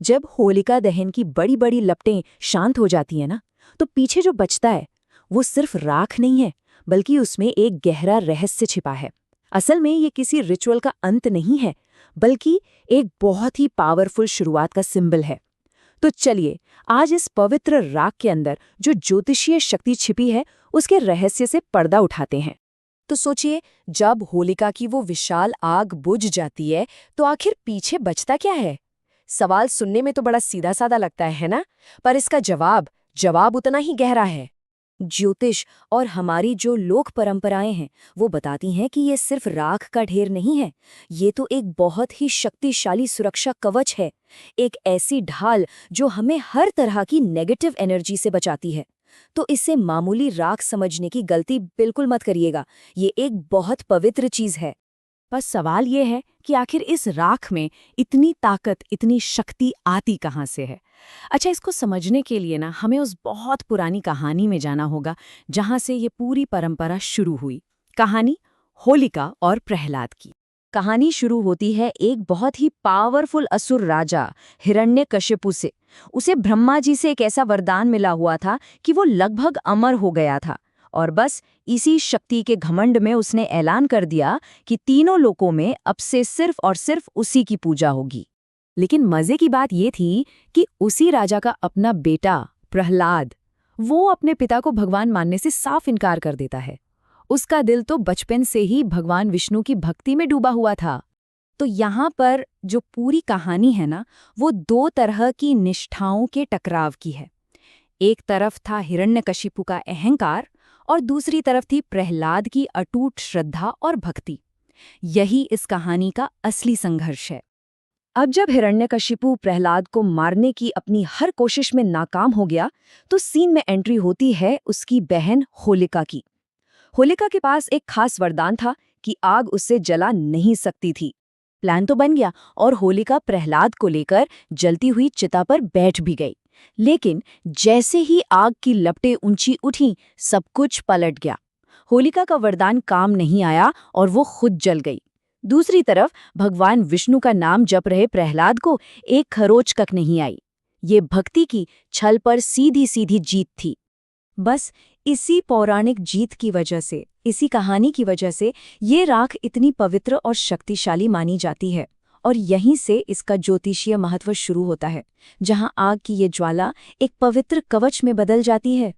जब होलिका दहन की बड़ी बड़ी लपटें शांत हो जाती हैं ना, तो पीछे जो बचता है वो सिर्फ राख नहीं है, बल्कि उसमें एक गहरा रहस्य छिपा है। असल में ये किसी रिचुअल का अंत नहीं है, बल्कि एक बहुत ही पावरफुल शुरुआत का सिंबल है। तो चलिए आज इस पवित्र राख के अंदर जो ज्योतिषीय शक्ति छिपी है, उसके रहस्य से पर्दा उठाते हैं। तो सोचिए, जब होलिका की वो विशाल आग बुझ जाती है, तो आखिर पीछे बचता क्या है? सवाल सुनने में तो बड़ा सीधा साधा लगता है ना? पर इसका जवाब उतना ही गहरा है। ज्योतिष और हमारी जो लोक परंपराएं हैं, वो बताती हैं कि ये सिर्फ राख का ढेर नहीं है। ये तो एक बहुत ही शक्तिशाली सुरक्षा कवच है, एक ऐसी ढाल जो हमें हर तरह की नेगेटिव एनर्जी से बचाती है। तो इसे मामूली राख समझने की गलती बिल्कुल मत करिएगा, ये एक बहुत पवित्र चीज है। बस सवाल ये है कि आखिर इस राख में इतनी ताकत, इतनी शक्ति आती कहाँ से है? अच्छा, इसको समझने के लिए ना हमें उस बहुत पुरानी कहानी में जाना होगा, जहाँ से ये पूरी परंपरा शुरू हुई। कहानी होलिका और प्रहलाद की। कहानी शुरू होती है एक बहुत ही पावरफुल असुर राजा हिरण्यकशिपु से। उसे ब्रह्मा जी से एक ऐसा वरदान मिला हुआ था कि वो लगभग अमर हो गया था, और बस इसी शक्ति के घमंड में उसने ऐलान कर दिया कि तीनों लोकों में अब से सिर्फ और सिर्फ उसी की पूजा होगी। लेकिन मजे की बात ये थी कि उसी राजा का अपना बेटा प्रहलाद, वो अपने पिता को भगवान मानने से साफ इनकार कर देता है। उसका दिल तो बचपन से ही भगवान विष्णु की भक्ति में डूबा हुआ था। तो यहाँ पर जो पूरी कहानी है ना, वो दो तरह की निष्ठाओं के टकराव की है। एक तरफ था हिरण्यकशिपु का अहंकार, और दूसरी तरफ थी प्रहलाद की अटूट श्रद्धा और भक्ति। यही इस कहानी का असली संघर्ष है। अब जब हिरण्यकशिपु प्रहलाद को मारने की अपनी हर कोशिश में नाकाम हो गया, तो सीन में एंट्री होती है उसकी बहन होलिका की। होलिका के पास एक खास वरदान था कि आग उससे जला नहीं सकती थी। प्लान तो बन गया और होलिका प्रहलाद को लेकर जलती हुई चिता पर बैठ भी गई। लेकिन जैसे ही आग की लपटें ऊंची उठीं, सब कुछ पलट गया। होलिका का वरदान काम नहीं आया और वो खुद जल गई। दूसरी तरफ भगवान विष्णु का नाम जप रहे प्रहलाद को एक खरोच तक नहीं आई। ये भक्ति की छल पर सीधी सीधी जीत थी। बस इसी पौराणिक जीत की वजह से, इसी कहानी की वजह से ये राख इतनी पवित्र और शक्तिशाली मानी जाती है। और यहीं से इसका ज्योतिषीय महत्व शुरू होता है, जहां आग की ये ज्वाला एक पवित्र कवच में बदल जाती है।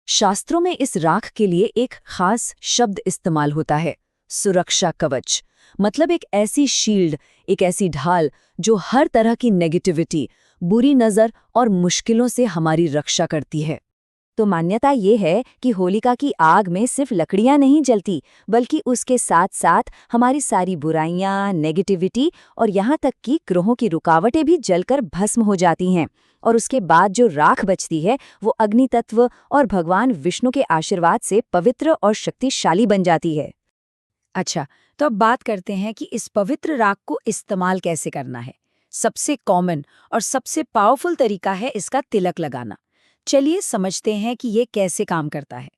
शास्त्रों में इस राख के लिए एक खास शब्द इस्तेमाल होता है, सुरक्षा कवच। मतलब एक ऐसी शील्ड, एक ऐसी ढाल जो हर तरह की नेगेटिविटी, बुरी नज़र और मुश्किलों से हमारी रक्षा करती है। तो मान्यता ये है कि होलिका की आग में सिर्फ लकड़ियां नहीं जलती, बल्कि उसके साथ साथ हमारी सारी बुराइयां, नेगेटिविटी और यहाँ तक कि ग्रहों की रुकावटें भी जलकर भस्म हो जाती हैं। और उसके बाद जो राख बचती है, वो अग्नि तत्व और भगवान विष्णु के आशीर्वाद से पवित्र और शक्तिशाली बन जाती है। अच्छा, तो अब बात करते हैं कि इस पवित्र राख को इस्तेमाल कैसे करना है। सबसे कॉमन और सबसे पावरफुल तरीका है इसका तिलक लगाना। चलिए समझते हैं कि ये कैसे काम करता है।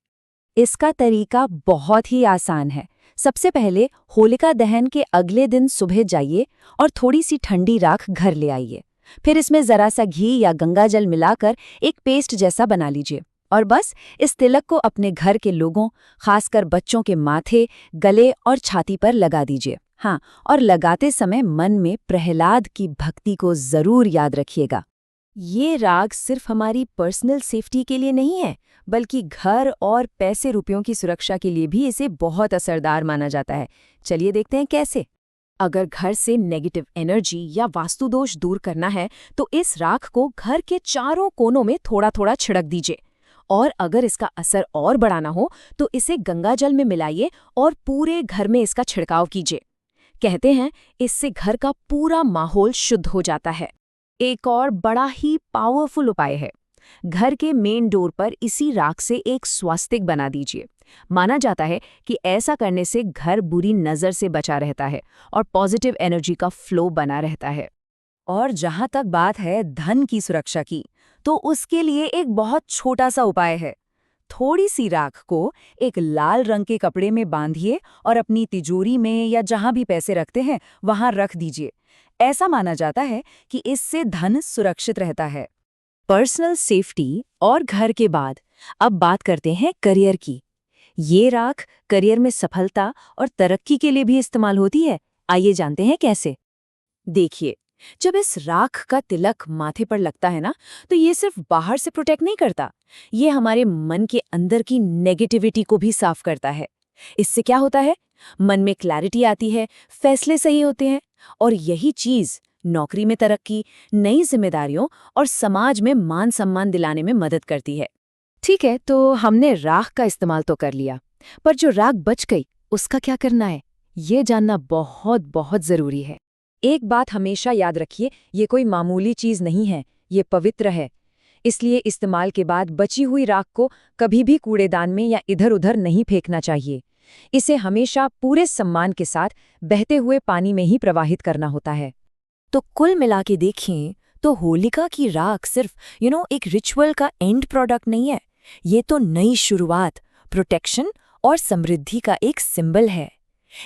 इसका तरीका बहुत ही आसान है। सबसे पहले होलिका दहन के अगले दिन सुबह जाइए और थोड़ी सी ठंडी राख घर ले आइए। फिर इसमें जरा सा घी या गंगाजल मिलाकर एक पेस्ट जैसा बना लीजिए, और बस इस तिलक को अपने घर के लोगों, खासकर बच्चों के माथे, गले और छाती पर लगा दीजिए। हाँ, और लगाते समय मन में प्रहलाद की भक्ति को जरूर याद रखिएगा। ये राग सिर्फ हमारी पर्सनल सेफ्टी के लिए नहीं है, बल्कि घर और पैसे रुपयों की सुरक्षा के लिए भी इसे बहुत असरदार माना जाता है। चलिए देखते हैं कैसे। अगर घर से नेगेटिव एनर्जी या वास्तु दोष दूर करना है, तो इस राख को घर के चारों कोनों में थोड़ा थोड़ा छिड़क दीजिए। और अगर इसका असर और बढ़ाना हो, तो इसे गंगाजल में मिलाइए और पूरे घर में इसका छिड़काव कीजिए। कहते हैं इससे घर का पूरा माहौल शुद्ध हो जाता है। एक और बड़ा ही पावरफुल उपाय है, घर के मेन डोर पर इसी राख से एक स्वास्तिक बना दीजिए। माना जाता है कि ऐसा करने से घर बुरी नज़र से बचा रहता है और पॉजिटिव एनर्जी का फ्लो बना रहता है। और जहाँ तक बात है धन की सुरक्षा की, तो उसके लिए एक बहुत छोटा सा उपाय है। थोड़ी सी राख को एक लाल रंग के कपड़े में बांधिए और अपनी तिजोरी में या जहां भी पैसे रखते हैं वहां रख दीजिए। ऐसा माना जाता है कि इससे धन सुरक्षित रहता है। पर्सनल सेफ्टी और घर के बाद अब बात करते हैं करियर की। ये राख करियर में सफलता और तरक्की के लिए भी इस्तेमाल होती है। आइए जानते हैं कैसे। देखिए, जब इस राख का तिलक माथे पर लगता है ना, तो ये सिर्फ बाहर से प्रोटेक्ट नहीं करता, ये हमारे मन के अंदर की नेगेटिविटी को भी साफ करता है। इससे क्या होता है? मन में क्लैरिटी आती है, फैसले सही होते हैं, और यही चीज नौकरी में तरक्की, नई जिम्मेदारियों और समाज में मान सम्मान दिलाने में मदद करती है। ठीक है, तो हमने राख का इस्तेमाल तो कर लिया, पर जो राख बच गई उसका क्या करना है, ये जानना बहुत बहुत जरूरी है। एक बात हमेशा याद रखिए, ये कोई मामूली चीज नहीं है, ये पवित्र है। इसलिए इस्तेमाल के बाद बची हुई राख को कभी भी कूड़ेदान में या इधर-उधर नहीं फेंकना चाहिए। इसे हमेशा पूरे सम्मान के साथ बहते हुए पानी में ही प्रवाहित करना होता है। तो कुल मिला के देखें तो होलिका की राख सिर्फ एक रिचुअल का एंड प्रोडक्ट नहीं है, ये तो नई शुरुआत, प्रोटेक्शन और समृद्धि का एक सिंबल है।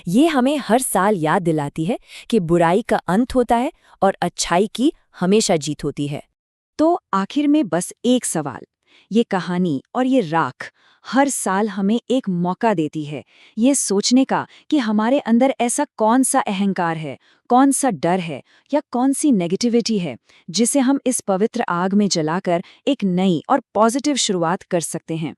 ये हमें हर साल याद दिलाती है कि बुराई का अंत होता है और अच्छाई की हमेशा जीत होती है। तो आखिर में बस एक सवाल, ये कहानी और ये राख हर साल हमें एक मौका देती है ये सोचने का कि हमारे अंदर ऐसा कौन सा अहंकार है, कौन सा डर है या कौन सी नेगेटिविटी है जिसे हम इस पवित्र आग में जलाकर एक नई और पॉजिटिव शुरुआत कर सकते हैं।